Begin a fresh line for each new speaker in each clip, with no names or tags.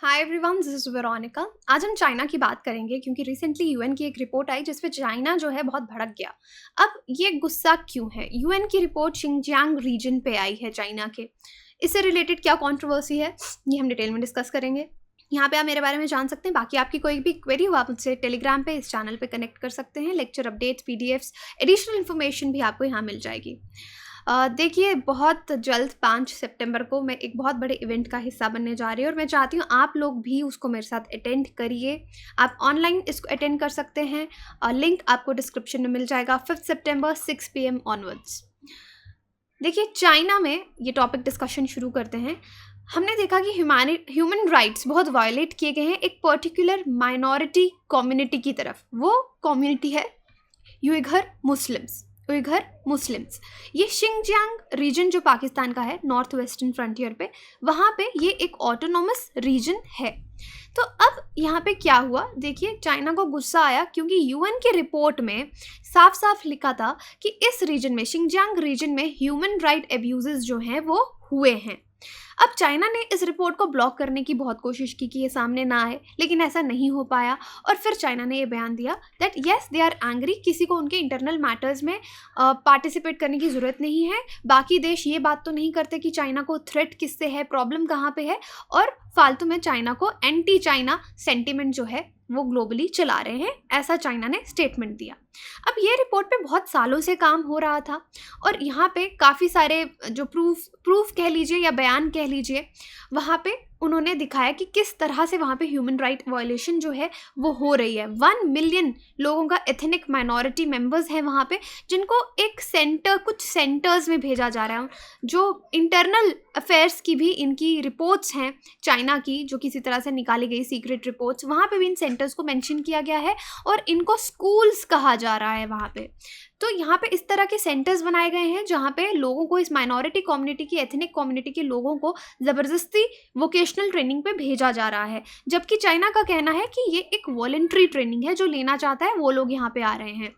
Hi everyone, this is Veronica. आज हम China की बात करेंगे क्योंकि रिसेंटली यूएन की एक रिपोर्ट आई जिसमें चाइना जो है बहुत भड़क गया। अब ये गुस्सा क्यों है? यूएन की रिपोर्ट शिंगजियांग रीजन पे आई है चाइना के। इससे रिलेटेड क्या कंट्रोवर्सी है, ये हम डिटेल में डिस्कस करेंगे। यहाँ पे आप मेरे बारे में जान सकते हैं। बाकी आपकी कोई भी क्वेरी हो आप मुझसे टेलीग्राम पे इस चैनल पे कनेक्ट कर सकते हैं। Lecture updates, PDFs, additional information भी आपको यहाँ मिल जाएगी। देखिए, बहुत जल्द 5 सितंबर को मैं एक बहुत बड़े इवेंट का हिस्सा बनने जा रही हूँ और मैं चाहती हूँ आप लोग भी उसको मेरे साथ अटेंड करिए। आप ऑनलाइन इसको अटेंड कर सकते हैं। लिंक आपको डिस्क्रिप्शन में मिल जाएगा। 5 सितंबर 6 PM ऑनवर्ड्स। देखिए, चाइना में ये टॉपिक डिस्कशन शुरू करते हैं। हमने देखा कि ह्यूमन राइट्स बहुत वायलेट किए गए हैं एक पर्टिकुलर माइनॉरिटी कम्युनिटी की तरफ। वो कम्युनिटी है उइघर मुस्लिम्स। ये शिंगजियांग रीजन जो पाकिस्तान का है, नॉर्थ वेस्टर्न फ्रंटियर पे, वहाँ पे ये एक ऑटोनोमस रीजन है। तो अब यहाँ पे क्या हुआ, देखिए, चाइना को गुस्सा आया क्योंकि यूएन की रिपोर्ट में साफ साफ लिखा था कि इस रीजन में, शिंगजियांग रीजन में, ह्यूमन राइट एब्यूजेस जो हैं वो हुए हैं। अब चाइना ने इस रिपोर्ट को ब्लॉक करने की बहुत कोशिश की कि ये सामने ना आए, लेकिन ऐसा नहीं हो पाया। और फिर चाइना ने ये बयान दिया that yes they are angry. किसी को उनके इंटरनल मैटर्स में पार्टिसिपेट करने की ज़रूरत नहीं है। बाकी देश ये बात तो नहीं करते कि चाइना को थ्रेट किससे है, प्रॉब्लम कहाँ पे है, और फालतू में चाइना को एंटी चाइना सेंटिमेंट जो है वो ग्लोबली चला रहे हैं, ऐसा चाइना ने स्टेटमेंट दिया। अब ये रिपोर्ट पे बहुत सालों से काम हो रहा था और यहाँ पे काफ़ी सारे जो प्रूफ कह लीजिए या बयान कह लीजिए, वहाँ पे उन्होंने दिखाया कि किस तरह से वहाँ पे ह्यूमन राइट वायलेशन जो है वो हो रही है। 1 मिलियन लोगों का एथनिक माइनॉरिटी मेंबर्स हैं वहाँ पे, जिनको एक कुछ सेंटर्स में भेजा जा रहा है। जो इंटरनल अफेयर्स की भी इनकी रिपोर्ट्स हैं चाइना की, जो किसी तरह से निकाली गई सीक्रेट रिपोर्ट्स, वहाँ पे भी इन सेंटर्स को मेंशन किया गया है और इनको स्कूल्स कहा जा रहा है वहाँ पे। तो यहाँ पे इस तरह के सेंटर्स बनाए गए हैं जहाँ पे लोगों को, इस माइनॉरिटी कम्युनिटी की, एथनिक कम्युनिटी के लोगों को ज़बरदस्ती वोकेशनल ट्रेनिंग पे भेजा जा रहा है। जबकि चाइना का कहना है कि ये एक वॉलंटरी ट्रेनिंग है, जो लेना चाहता है वो लोग यहाँ पे आ रहे हैं।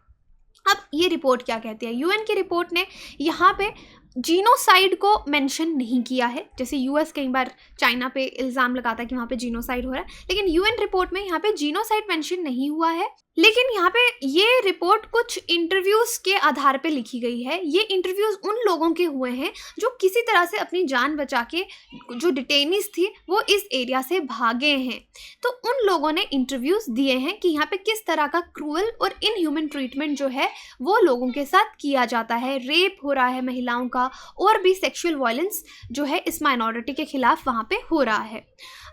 अब ये रिपोर्ट क्या कहती है? यूएन की रिपोर्ट ने यहाँ पे जीनोसाइड को मेंशन नहीं किया है। जैसे यूएस कई बार चाइना पे इल्ज़ाम लगाता है कि वहाँ पे जीनोसाइड हो रहा है, लेकिन यूएन रिपोर्ट में यहाँ पे जीनोसाइड मेंशन नहीं हुआ है। लेकिन यहाँ पे ये रिपोर्ट कुछ इंटरव्यूज़ के आधार पे लिखी गई है। ये इंटरव्यूज़ उन लोगों के हुए हैं जो किसी तरह से अपनी जान बचा के, जो डिटेनीज थी वो इस एरिया से भागे हैं, तो उन लोगों ने इंटरव्यूज़ दिए हैं कि यहाँ पे किस तरह का क्रूअल और इनह्यूमन ट्रीटमेंट जो है वो लोगों के साथ किया जाता है। रेप हो रहा है महिलाओं का, और भी सेक्सुअल वायलेंस जो है इस माइनॉरिटी के खिलाफ वहाँ पे हो रहा है।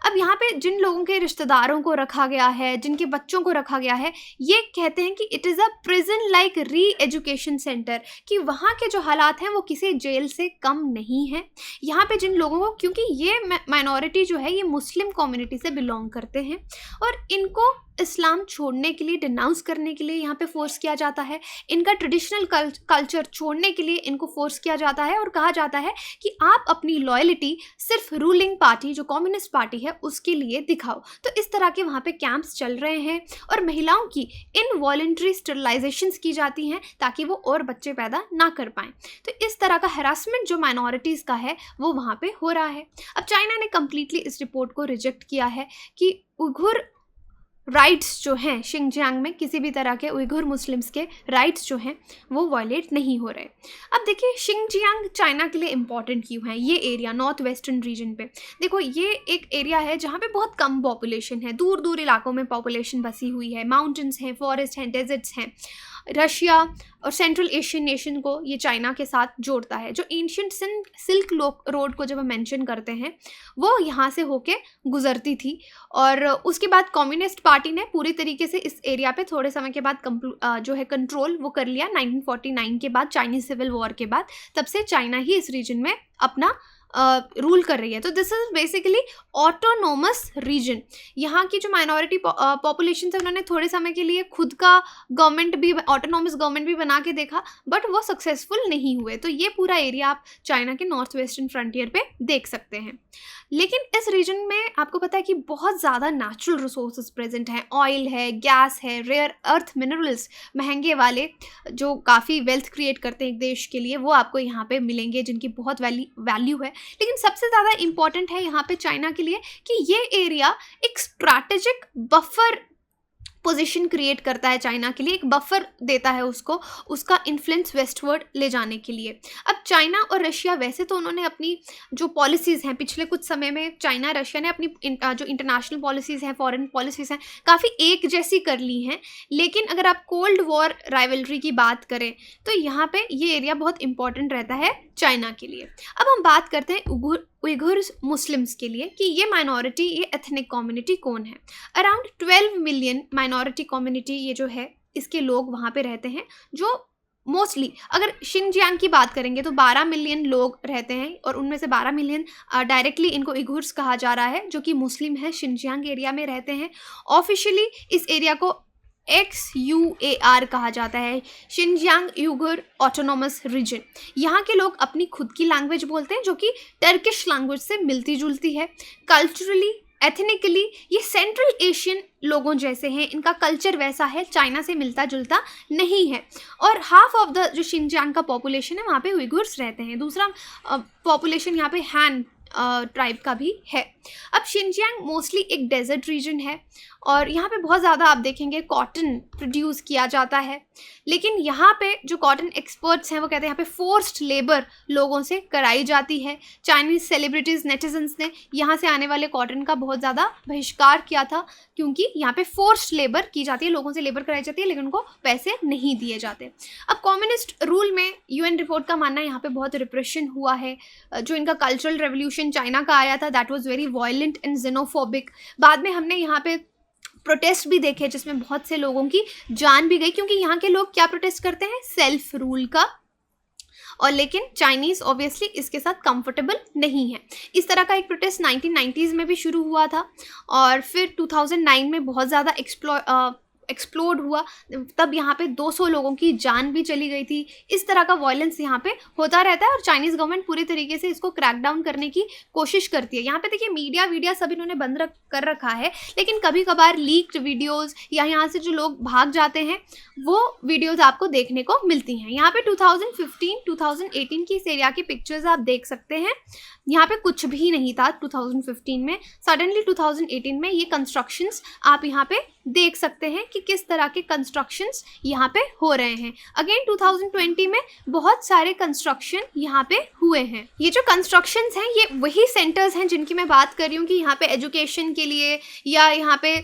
अब यहाँ पे जिन लोगों के रिश्तेदारों को रखा गया है, जिनके बच्चों को रखा गया है, ये कहते हैं कि it is a prison like री एजुकेशन सेंटर, कि वहाँ के जो हालात हैं वो किसी जेल से कम नहीं है। यहाँ पे जिन लोगों को, क्योंकि ये माइनॉरिटी जो है ये मुस्लिम कम्युनिटी से बिलोंग करते हैं और इनको इस्लाम छोड़ने के लिए, डिनाउंस करने के लिए यहाँ पे फोर्स किया जाता है। इनका ट्रेडिशनल कल्चर छोड़ने के लिए इनको फोर्स किया जाता है और कहा जाता है कि आप अपनी लॉयल्टी सिर्फ रूलिंग पार्टी, जो कम्युनिस्ट पार्टी है, उसके लिए दिखाओ। तो इस तरह के वहाँ पे कैंप्स चल रहे हैं और महिलाओं की इनवॉलंटरी स्टरलाइजेशंस की जाती हैं ताकि वो और बच्चे पैदा ना कर पाएँ। तो इस तरह का हरासमेंट जो माइनॉरिटीज़ का है वो वहाँ पे हो रहा है। अब चाइना ने कम्प्लीटली इस रिपोर्ट को रिजेक्ट किया है कि उइघुर राइट्स जो हैं शिंगजियांग में, किसी भी तरह के उइघुर मुस्लिम्स के राइट्स जो हैं वो वायलेट नहीं हो रहे। अब देखिए, शिंगजियांग चाइना के लिए इम्पॉर्टेंट क्यों है? ये एरिया नॉर्थ वेस्टर्न रीजन पे, देखो, ये एक एरिया है जहाँ पे बहुत कम पॉपुलेशन है, दूर दूर इलाकों में पॉपुलेशन बसी हुई है, माउंटेन्स हैं, फॉरेस्ट हैं, डेजर्ट्स हैं। रशिया और सेंट्रल एशियन नेशन को ये चाइना के साथ जोड़ता है। जो एंशिएंट सिल्क रोड को जब हम मेंशन करते हैं वो यहाँ से होके गुजरती थी, और उसके बाद कम्युनिस्ट पार्टी ने पूरी तरीके से इस एरिया पे थोड़े समय के बाद जो है कंट्रोल वो कर लिया। 1949 के बाद, चाइनीज सिविल वॉर के बाद, तब से चाइना ही इस रीजन में अपना रूल कर रही है। तो this is basically autonomous region. यहाँ की जो माइनॉरिटी पॉपुलेशन है उन्होंने थोड़े समय के लिए खुद का गवर्नमेंट भी, ऑटोनोमस गवर्नमेंट भी बना के देखा, बट वो सक्सेसफुल नहीं हुए। तो ये पूरा एरिया आप चाइना के नॉर्थ वेस्टर्न फ्रंटियर पे देख सकते हैं। लेकिन इस रीजन में आपको पता है कि बहुत ज़्यादा नेचुरल रिसोर्सेज प्रेजेंट हैं। ऑयल है, गैस है, रेयर अर्थ मिनरल्स महंगे वाले जो काफ़ी वेल्थ क्रिएट करते हैं एक देश के लिए, वो आपको यहाँ पे मिलेंगे, जिनकी बहुत वैल्यू है। लेकिन सबसे ज़्यादा इम्पॉर्टेंट है यहाँ पे चाइना के लिए कि ये एरिया एक स्ट्रैटेजिक बफर पोजीशन क्रिएट करता है चाइना के लिए, एक बफर देता है उसको, उसका इन्फ्लुएंस वेस्टवर्ड ले जाने के लिए। अब चाइना और रशिया, वैसे तो उन्होंने अपनी जो पॉलिसीज़ हैं पिछले कुछ समय में, चाइना रशिया ने अपनी जो इंटरनेशनल पॉलिसीज़ हैं, फॉरेन पॉलिसीज़ हैं, काफ़ी एक जैसी कर ली हैं। लेकिन अगर आप कोल्ड वॉर राइवलरी की बात करें तो यहाँ पे ये एरिया बहुत इंपॉर्टेंट रहता है चाइना के लिए। अब हम बात करते हैं उइघुर्स मुस्लिम्स के लिए कि ये माइनॉरिटी, ये एथनिक कम्युनिटी कौन है। अराउंड 12 मिलियन माइनॉरिटी कम्युनिटी ये जो है, इसके लोग वहाँ पे रहते हैं, जो मोस्टली अगर शिनजियांग की बात करेंगे तो 12 मिलियन लोग रहते हैं, और उनमें से 12 मिलियन डायरेक्टली इनको उइघुर्स कहा जा रहा है, जो कि मुस्लिम है, शिनजियांग एरिया में रहते हैं। ऑफिशियली इस एरिया को XUAR कहा जाता है, शिनजियांग उइघुर ऑटोनोमस रीजन। यहाँ के लोग अपनी खुद की लैंग्वेज बोलते हैं जो कि टर्किश लैंग्वेज से मिलती जुलती है। कल्चरली, एथनिकली ये सेंट्रल एशियन लोगों जैसे हैं, इनका कल्चर वैसा है, चाइना से मिलता जुलता नहीं है। और हाफ ऑफ द जो शिनजियांग का पॉपुलेशन है वहाँ पे उइघुर्स रहते हैं। दूसरा पॉपुलेशन यहाँ पे हैन ट्राइब का भी है। अब शिनजियांग मोस्टली एक डेजर्ट रीजन है और यहाँ पे बहुत ज़्यादा आप देखेंगे कॉटन प्रोड्यूस किया जाता है, लेकिन यहाँ पे जो कॉटन एक्सपर्ट्स हैं वो कहते हैं यहाँ पे फोर्स्ड लेबर लोगों से कराई जाती है। चाइनीज़ सेलिब्रिटीज़, नेटिजन्स ने यहाँ से आने वाले कॉटन का बहुत ज़्यादा बहिष्कार किया था, क्योंकि यहाँ पे फोर्स्ड लेबर की जाती है, लोगों से लेबर कराई जाती है, लेकिन उनको पैसे नहीं दिए जाते। अब कम्युनिस्ट रूल में UN रिपोर्ट का मानना है यहाँ पे बहुत रिप्रेशन हुआ है। जो इनका कल्चरल रेवोल्यूशन चाइना का आया था, that was very violent and xenophobic। बाद में हमने यहाँ पे प्रोटेस्ट भी देखे जिसमें बहुत से लोगों की जान भी गई, क्योंकि यहाँ के लोग क्या प्रोटेस्ट करते हैं, सेल्फ रूल का। और लेकिन चाइनीज़ ऑब्वियसली इसके साथ कंफर्टेबल नहीं है। इस तरह का एक प्रोटेस्ट 1990s में भी शुरू हुआ था और फिर 2009 में बहुत ज़्यादा एक्सप्लोड हुआ, तब यहाँ पे 200 लोगों की जान भी चली गई थी। इस तरह का वायलेंस यहाँ पे होता रहता है और चाइनीज़ गवर्नमेंट पूरी तरीके से इसको क्रैक डाउन करने की कोशिश करती है। यहाँ पे देखिए मीडिया सब इन्होंने बंद कर रखा है, लेकिन कभी कभार लीक्ड वीडियोज़ या यहाँ से जो लोग भाग जाते हैं वो वीडियोज़ आपको देखने को मिलती हैं। यहाँ पे 2015-2018 की इस एरिया की पिक्चर्स आप देख सकते हैं। यहाँ पे कुछ भी नहीं था 2015 में, सडनली 2018 में ये कंस्ट्रक्शंस आप यहाँ पे देख सकते हैं कि किस तरह के कंस्ट्रक्शंस यहाँ पे हो रहे हैं। अगेन 2020 में बहुत सारे कंस्ट्रक्शन यहाँ पे हुए हैं। ये जो कंस्ट्रक्शंस हैं ये वही सेंटर्स हैं जिनकी मैं बात कर रही हूँ कि यहाँ पे एजुकेशन के लिए या यहाँ पे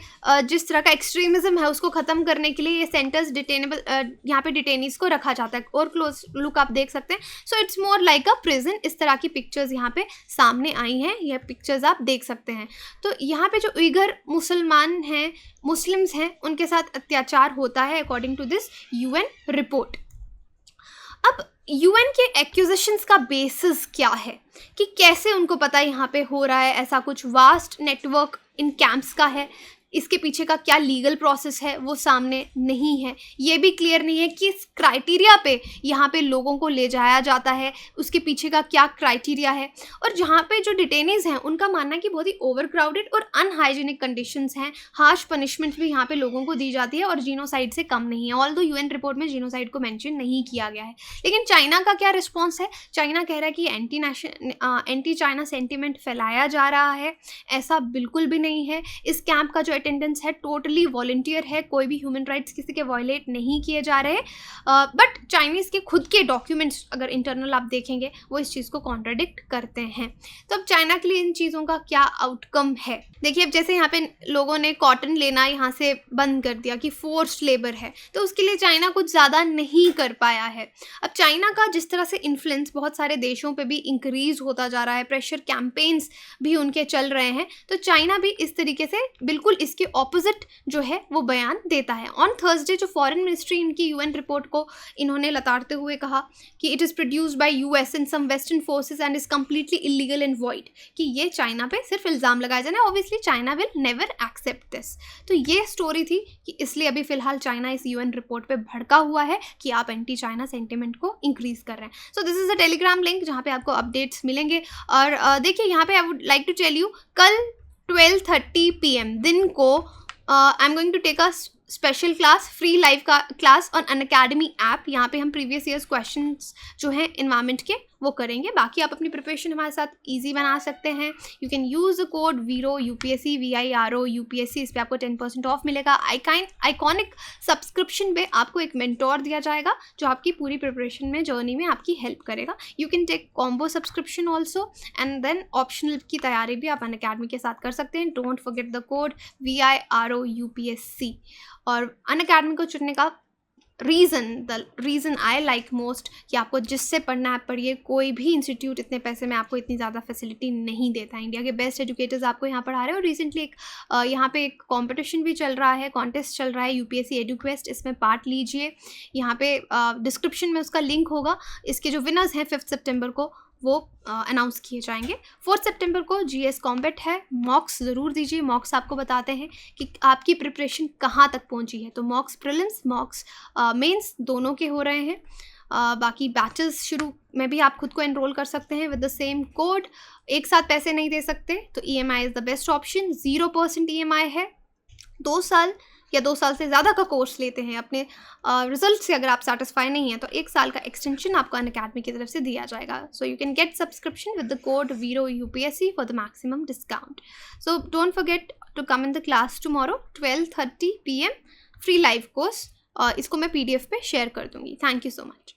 जिस तरह का एक्सट्रीमिज्म है उसको ख़त्म करने के लिए ये सेंटर्स यहाँ पे डिटेनीज को रखा जाता है। और क्लोज लुक आप देख सकते हैं, so it's more like a prison. इस तरह की पिक्चर्स यहाँ पे सामने आई हैं, यह पिक्चर्स आप देख सकते हैं। तो यहाँ पे जो उइघुर मुसलमान हैं, मुस्लिम्स हैं, उनके साथ अत्याचार होता है according to this UN report. अब UN के एक्यूजेशंस का बेसिस क्या है कि कैसे उनको पता यहाँ पे हो रहा है ऐसा कुछ। वास्ट नेटवर्क इन कैंप्स का है, इसके पीछे का क्या लीगल प्रोसेस है वो सामने नहीं है। ये भी क्लियर नहीं है कि इस क्राइटेरिया पे यहाँ पे लोगों को ले जाया जाता है, उसके पीछे का क्या क्राइटेरिया है। और जहाँ पे जो डिटेनीज हैं उनका मानना है कि बहुत ही ओवर क्राउडेड और अनहाइजीनिक कंडीशंस हैं, हार्श पनिशमेंट भी यहाँ पे लोगों को दी जाती है और जीनोसाइड से कम नहीं है। ऑल्दो UN रिपोर्ट में जीनोसाइड को मेंशन नहीं किया गया है। लेकिन चाइना का क्या रिस्पॉन्स है? चाइना कह रहा है कि एंटी चाइना सेंटिमेंट फैलाया जा रहा है। ऐसा बिल्कुल भी नहीं है। इस कैंप का जो अटेंडेंस है टोटली वॉलंटियर है, कोई भी ह्यूमन राइट्स किसी के वायलेट नहीं किए जा रहे। बट चाइनीज़ के खुद के डॉक्यूमेंट्स अगर इंटरनल आप देखेंगे वो इस चीज़ को कॉन्ट्राडिक्ट करते हैं। तो अब चाइना के लिए इन चीज़ों का क्या आउटकम है? देखिए, अब जैसे यहाँ पे लोगों ने कॉटन लेना यहाँ से बंद कर दिया कि फोर्स्ड लेबर है, तो उसके लिए चाइना कुछ ज़्यादा नहीं कर पाया है। अब चाइना का जिस तरह से इन्फ्लुएंस बहुत सारे देशों पे भी इंक्रीज होता जा रहा है, प्रेशर कैंपेन्स भी उनके चल रहे हैं, तो चाइना भी इस तरीके से बिल्कुल इसके ऑपोजिट जो है वो बयान देता है। ऑन थर्सडे जो फॉरेन मिनिस्ट्री इनकी UN रिपोर्ट को इन्होंने लताड़ते हुए कहा कि it is produced by US and some western forces and is completely illegal and void, कि ये चाइना पे सिर्फ इल्ज़ाम लगाया जाना है। Obviously China will never accept this. तो ये स्टोरी थी कि इसलिए अभी फिलहाल चाइना इस UN रिपोर्ट पे भड़का हुआ है कि आप एंटी चाइना सेंटिमेंट को इंक्रीज कर रहे हैं। So this is a Telegram link जहाँ पे आपको अपडेट्स मिलेंगे। और देखिए यहाँ पे I would like to tell you, कल 12:30 PM दिन को I am going to take a special class, free live का क्लास ऑन अनअकैडमी ऐप। यहाँ पे हम प्रीवियस ईयर्स क्वेश्चंस जो हैं एनवायरमेंट के वो करेंगे। बाकी आप अपनी प्रिपरेशन हमारे साथ इजी बना सकते हैं। You can use the code VEERO UPSC VIRO UPSC, इस पर आपको 10% ऑफ मिलेगा। आइकॉनिक सब्सक्रिप्शन पे आपको एक मेंटोर दिया जाएगा जो आपकी पूरी प्रिपरेशन में जर्नी में आपकी हेल्प करेगा। You can take combo subscription also and then optional की तैयारी भी आप अनअकैडमी के साथ कर सकते हैं। Don't forget the code VIRO UPSC। और अनअकैडमी को चुनने का रीज़न आई लाइक मोस्ट कि आपको जिससे पढ़ना है पढ़िए। कोई भी इंस्टीट्यूट इतने पैसे में आपको इतनी ज़्यादा फैसिलिटी नहीं देता। इंडिया के बेस्ट एजुकेटर्स आपको यहाँ पढ़ा रहे हैं। और रिसेंटली एक यहाँ पे एक कंपटीशन भी चल रहा है, कॉन्टेस्ट चल रहा है UPSC EduQuest, इसमें पार्ट लीजिए। यहाँ पे डिस्क्रिप्शन में उसका लिंक होगा। इसके जो विनर्स हैं 5 सितंबर को वो अनाउंस किए जाएंगे। 4 सितंबर को GS कॉम्बैट है। मॉक्स ज़रूर दीजिए। मॉक्स आपको बताते हैं कि आपकी प्रिपरेशन कहाँ तक पहुँची है। तो मॉक्स प्रीलिम्स, मॉक्स मेंस दोनों के हो रहे हैं। बाकी बैचेस शुरू में भी आप खुद को एनरोल कर सकते हैं विद द सेम कोड। एक साथ पैसे नहीं दे सकते तो EMI is the best option. 0% EMI है। 2 साल या 2 साल से ज़्यादा का कोर्स लेते हैं, अपने रिजल्ट से अगर आप सेटिस्फाई नहीं हैं तो 1 साल का एक्सटेंशन आपको अनअकैडमी की तरफ से दिया जाएगा। So you can get subscription with the code VEERO UPSC for the maximum discount. So don't forget to come in the class tomorrow 12:30 PM free live course. इसको मैं PDF पे शेयर कर दूँगी। Thank you so much.